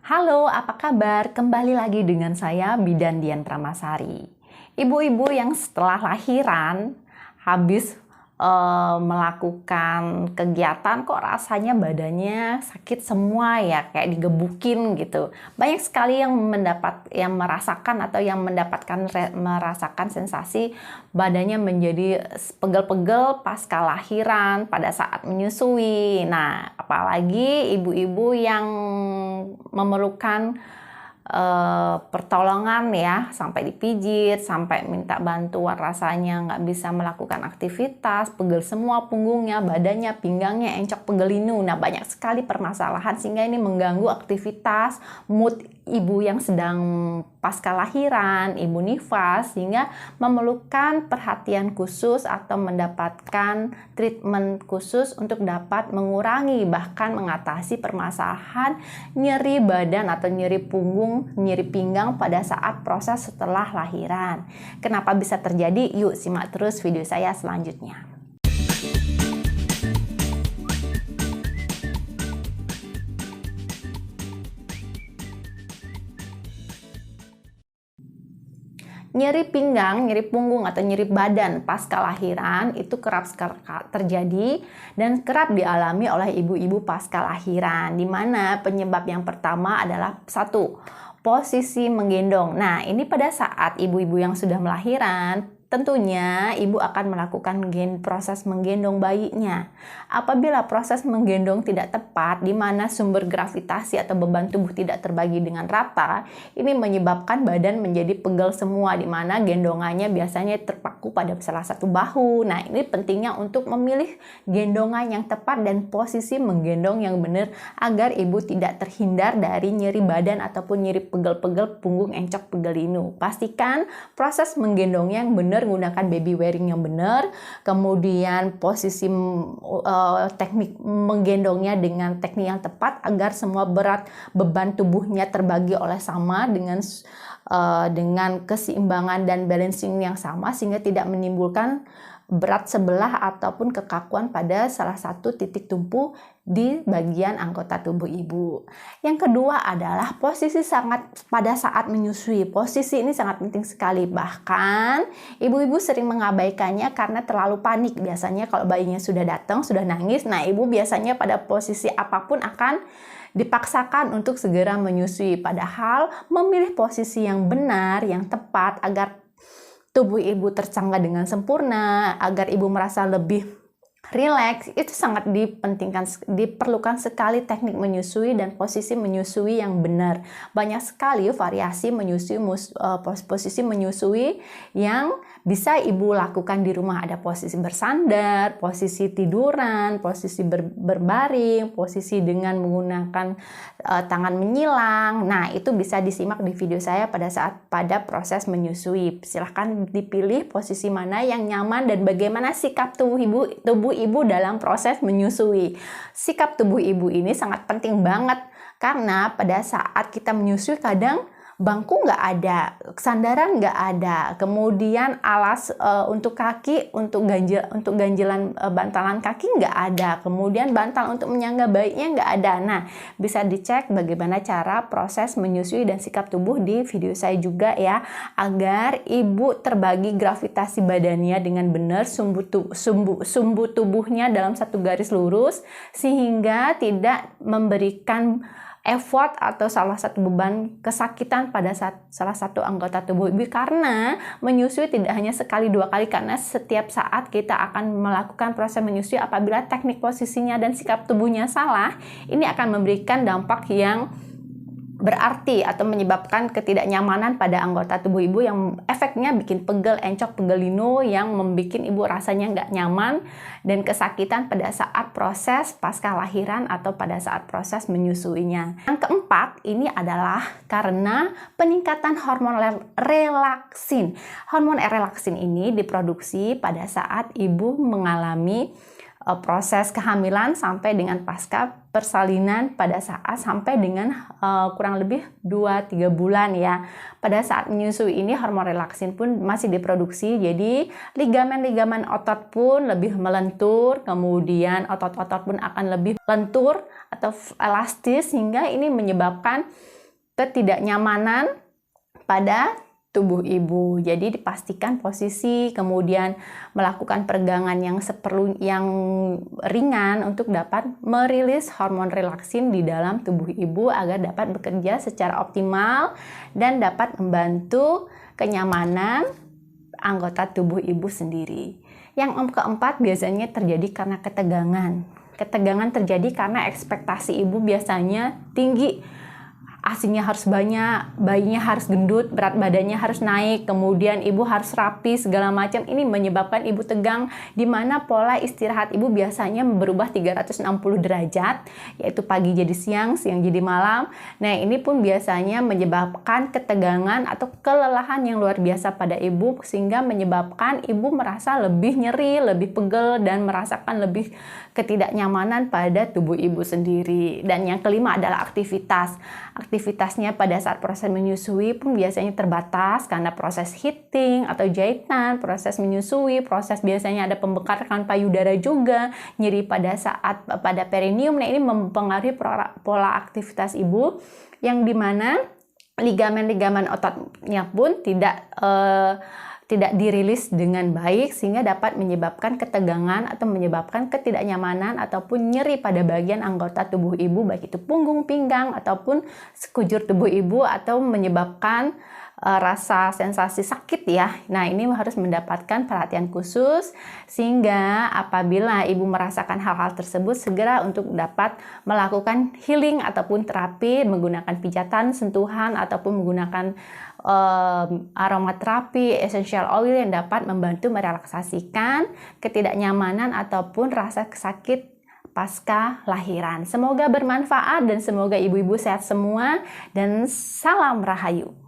Halo, apa kabar? Kembali lagi dengan saya, Bidan Dian Pramasari. Ibu-ibu yang setelah lahiran habis melakukan kegiatan kok rasanya badannya sakit semua ya, kayak digebukin gitu. Banyak sekali yang merasakan sensasi badannya menjadi pegel-pegel pasca lahiran pada saat menyusui. Nah, apalagi ibu-ibu yang memerlukan pertolongan ya, sampai dipijit, sampai minta bantuan, rasanya nggak bisa melakukan aktivitas, pegel semua punggungnya, badannya, pinggangnya, encok pegelinu. Nah, banyak sekali permasalahan sehingga ini mengganggu aktivitas, mood ibu yang sedang pasca lahiran, ibu nifas, sehingga memerlukan perhatian khusus atau mendapatkan treatment khusus untuk dapat mengurangi bahkan mengatasi permasalahan nyeri badan atau nyeri punggung, nyeri pinggang pada saat proses setelah lahiran. Kenapa bisa terjadi? Yuk simak terus video saya selanjutnya. Nyeri pinggang, nyeri punggung, atau nyeri badan pasca lahiran itu kerap terjadi dan kerap dialami oleh ibu-ibu pasca lahiran, di mana penyebab yang pertama adalah satu, posisi menggendong. Nah, ini pada saat ibu-ibu yang sudah melahirkan, tentunya ibu akan melakukan proses menggendong bayinya. Apabila proses menggendong tidak tepat, di mana sumber gravitasi atau beban tubuh tidak terbagi dengan rata, ini menyebabkan badan menjadi pegel semua, di mana gendongannya biasanya terpaku pada salah satu bahu. Nah, ini pentingnya untuk memilih gendongan yang tepat dan posisi menggendong yang benar agar ibu tidak terhindar dari nyeri badan ataupun nyeri pegel-pegel punggung, encok pegelinu. Pastikan proses menggendongnya yang benar, menggunakan baby wearing yang benar, kemudian posisi teknik menggendongnya dengan teknik yang tepat agar semua beban tubuhnya terbagi oleh sama dengan keseimbangan dan balancing yang sama, sehingga tidak menimbulkan berat sebelah ataupun kekakuan pada salah satu titik tumpu di bagian anggota tubuh ibu. Yang kedua adalah posisi pada saat menyusui. Posisi ini sangat penting sekali. Bahkan ibu-ibu sering mengabaikannya karena terlalu panik. Biasanya kalau bayinya sudah datang, sudah nangis, nah ibu biasanya pada posisi apapun akan dipaksakan untuk segera menyusui. Padahal memilih posisi yang benar, yang tepat agar tubuh ibu tercangga dengan sempurna, agar ibu merasa lebih rileks, itu sangat diperlukan sekali teknik menyusui dan posisi menyusui yang benar. Banyak sekali variasi posisi menyusui yang bisa ibu lakukan di rumah. Ada posisi bersandar, posisi tiduran, posisi berbaring, posisi dengan menggunakan tangan menyilang. Nah, itu bisa disimak di video saya pada proses menyusui. Silahkan dipilih posisi mana yang nyaman dan bagaimana sikap tubuh ibu dalam proses menyusui. Sikap tubuh ibu ini sangat penting banget karena pada saat kita menyusui kadang bangku nggak ada, sandaran nggak ada, kemudian alas untuk kaki, untuk ganjelan bantalan kaki nggak ada, kemudian bantal untuk menyangga bayinya nggak ada. Nah, bisa dicek bagaimana cara proses menyusui dan sikap tubuh di video saya juga ya, agar ibu terbagi gravitasi badannya dengan benar, sumbu tubuhnya dalam satu garis lurus, sehingga tidak memberikan effort atau salah satu beban kesakitan pada salah satu anggota tubuh ibu, karena menyusui tidak hanya sekali dua kali, karena setiap saat kita akan melakukan proses menyusui. Apabila teknik posisinya dan sikap tubuhnya salah, ini akan memberikan dampak yang berarti atau menyebabkan ketidaknyamanan pada anggota tubuh ibu yang efeknya bikin pegel, encok, pegelinu, yang membuat ibu rasanya nggak nyaman dan kesakitan pada saat proses pasca lahiran atau pada saat proses menyusuinya. Yang keempat, ini adalah karena peningkatan hormon relaksin. Hormon relaksin ini diproduksi pada saat ibu mengalami proses kehamilan sampai dengan pasca persalinan pada saat sampai dengan kurang lebih 2-3 bulan ya. Pada saat menyusui ini hormon relaksin pun masih diproduksi, jadi ligamen-ligamen otot pun lebih melentur, kemudian otot-otot pun akan lebih lentur atau elastis, sehingga ini menyebabkan ketidaknyamanan pada tubuh ibu. Jadi dipastikan posisi, kemudian melakukan peregangan yang ringan untuk dapat merilis hormon relaksin di dalam tubuh ibu agar dapat bekerja secara optimal dan dapat membantu kenyamanan anggota tubuh ibu sendiri. Yang keempat biasanya terjadi karena ketegangan. Ketegangan terjadi karena ekspektasi ibu biasanya tinggi. ASInya harus banyak, bayinya harus gendut, berat badannya harus naik, kemudian ibu harus rapi, segala macam. Ini menyebabkan ibu tegang, di mana pola istirahat ibu biasanya berubah 360 derajat, yaitu pagi jadi siang, siang jadi malam. Nah, ini pun biasanya menyebabkan ketegangan atau kelelahan yang luar biasa pada ibu, sehingga menyebabkan ibu merasa lebih nyeri, lebih pegel, dan merasakan lebih ketidaknyamanan pada tubuh ibu sendiri. Dan yang kelima adalah aktivitas. Aktivitasnya pada saat proses menyusui pun biasanya terbatas karena proses heating atau jahitan, proses menyusui, proses biasanya ada pembekakan payudara juga, nyeri pada saat pada perineum. Nah, ini mempengaruhi pola aktivitas ibu, yang dimana ligamen-ligamen ototnya pun tidak dirilis dengan baik, sehingga dapat menyebabkan ketegangan atau menyebabkan ketidaknyamanan ataupun nyeri pada bagian anggota tubuh ibu, baik itu punggung, pinggang, ataupun sekujur tubuh ibu, atau menyebabkan rasa sensasi sakit ya. Nah, ini harus mendapatkan perhatian khusus, sehingga apabila ibu merasakan hal-hal tersebut, segera untuk dapat melakukan healing ataupun terapi menggunakan pijatan, sentuhan, ataupun menggunakan aromaterapi, essential oil yang dapat membantu merelaksasikan ketidaknyamanan ataupun rasa sakit pasca lahiran. Semoga bermanfaat dan semoga ibu-ibu sehat semua, dan salam Rahayu.